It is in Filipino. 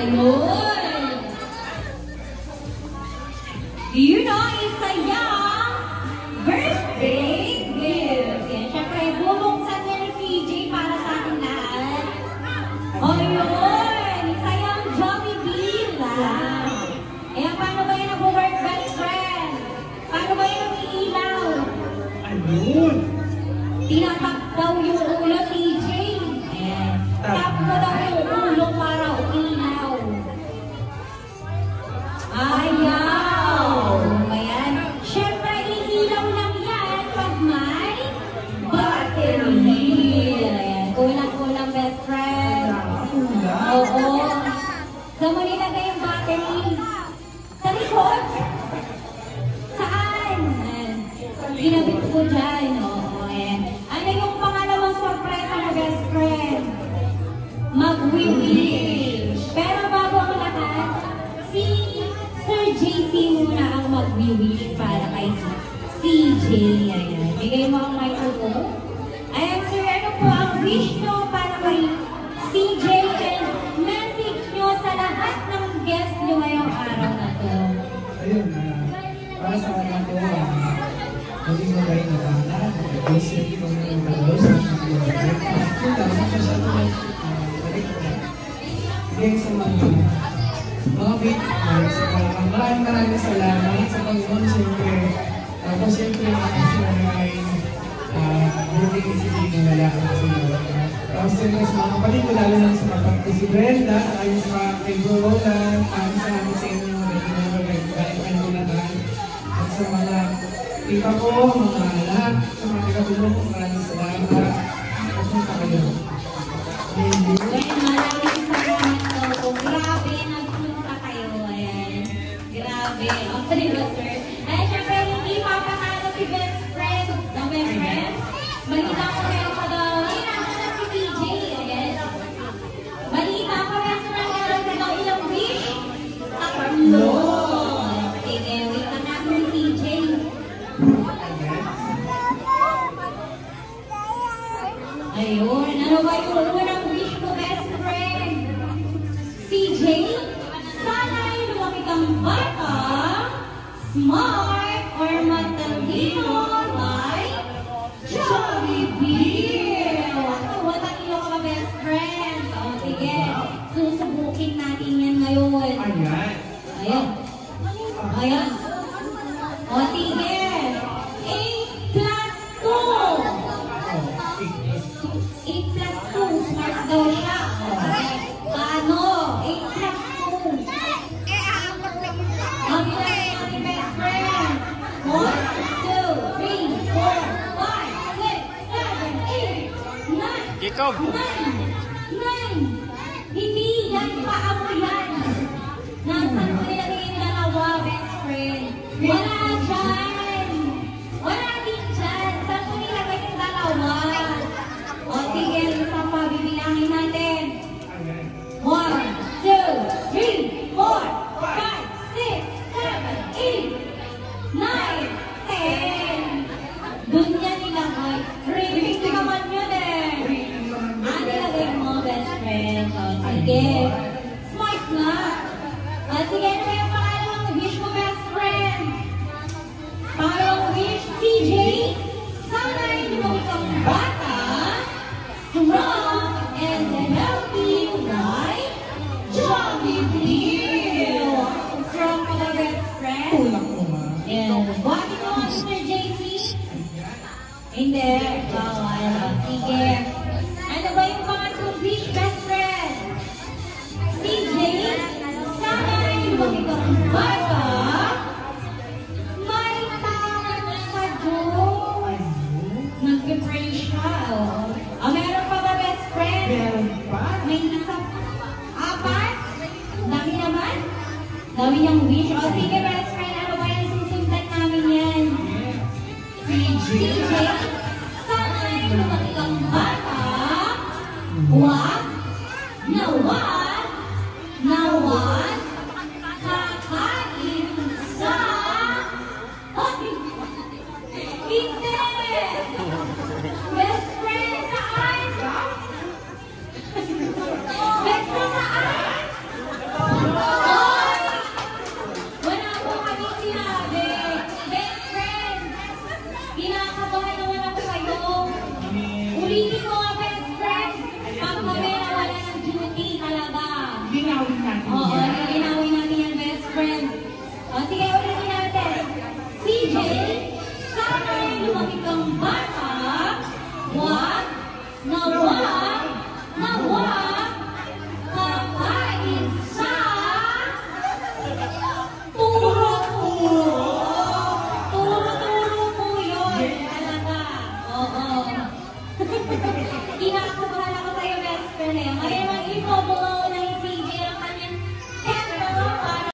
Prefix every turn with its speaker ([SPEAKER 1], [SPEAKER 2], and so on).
[SPEAKER 1] Ayun! Yun o, isayang birthday gift. Yan, syempre, bubuksan niya ni CJ para sa ating lahat. Ayun! Isayang Jollibee lang. Ayan, paano ba yan nag-work, best friend? Paano ba yan umiilaw?
[SPEAKER 2] Ayun!
[SPEAKER 1] Tinatap daw yung ulo, CJ. Ayan. Tap mo daw yung ulo para umilaw. Ayaw! Ayan. Siyempre, iilaw lang yan pag may battery. Ayan. Kulang-kulang, best friend. Oo. Saan mo nilagay yung battery? Sa likod? Saan? Ayan. Ginabit ko dyan. Oo. Ayan. Ano yung pangalawang sorpresa mo, best friend? Mag-wish. Pero bago ang lahat, si Sir JC muna ang mag-wish para kay CJ. Ayan. Bigay mo ang microphone. Ayan, sir, ano po ang wish nyo para kay CJ and message nyo sa lahat ng guest nyo ngayong araw na to?
[SPEAKER 2] Ayun, para sa akin ko, maging mabait na bata, mag-isip ko ng kalos, again sa mga bitcoins, maraming salamat sa Panginoon, siyempre. Tapos siyempre, ay buti kasi hindi na wala ka sa iyo. Tapos siyempre sa mga kapatid ko, lalo lang sa kapatid si Brenda, ayun sa kay Bro Roland, sa amin sa inyo, ano na tayo. At sa mga tita ko, mga lahat, sa mga katulong ko, maraming salamat. Papunta kayo.
[SPEAKER 1] Maraming salamat po. Grabe, nagpunta kayo. Ayan. Grabe. Okay ba, sir? Ay, syempre, hindi mapakala si best friend. The best friend? Balita ko meron pa daw. Balita ko na si DJ. Ayan. Balita ko meron ka daw ilang wish. Tatlo. Sige, wait na natin si CJ. Ayun. Ano ba yung unang wish mo, best friend? CJ, sana'y lumaki kang bata, smart, or matalino, like Jollibee. Matalino ka ba, best friend? O, sige. Susubukin natin yan ngayon.
[SPEAKER 2] Ayan.
[SPEAKER 1] Ayan. Ayan. O, sige. 8 plus 2. 8 plus 2. Smart daw siya. Paano? 8 plus 2. Ang ilan natin, best friend? 1, 2, 3, 4, 5, 6, 7, 8, 9.
[SPEAKER 3] Jacob!
[SPEAKER 1] 9. Hindi yan paa mo yan. Nasaan mo nilagay yung dalawa, best friend? Wala dyan. Wala din dyan. Saan mo nilagay yung dalawa? O sige, isa pa, bibilangin natin. 1, 2, 3, 4, 5, 6, 7, 8, 9, 10. Doon yan nilagay. Rating naman yun eh. Nilagay mo, best friend. O sige. Smart nga. O sige, ano ba yung pangalawang wish mo, best friend? Pangalawang wish, CJ, sana'y lumaki kang bata, strong, and healthy, like Jollibee. Strong ka ba, best friend?
[SPEAKER 2] Tulak mo ma.
[SPEAKER 1] Yeah. Buhati mo, Mr. JC? Hindi. Bawal. Sige. Ano ba yung pangatlong wish, best friend? CJ, sana'y lumaki kang bata, may tangan sa Diyos. Nag-pray siya. Meron pa ba, best friend?
[SPEAKER 2] Meron pa?
[SPEAKER 1] May isa. Apat? Dami naman? Dami niyang wish. O sige, best friend, ano ba yung susundan namin yan? CJ, sana'y lumaki kang bata. Wow!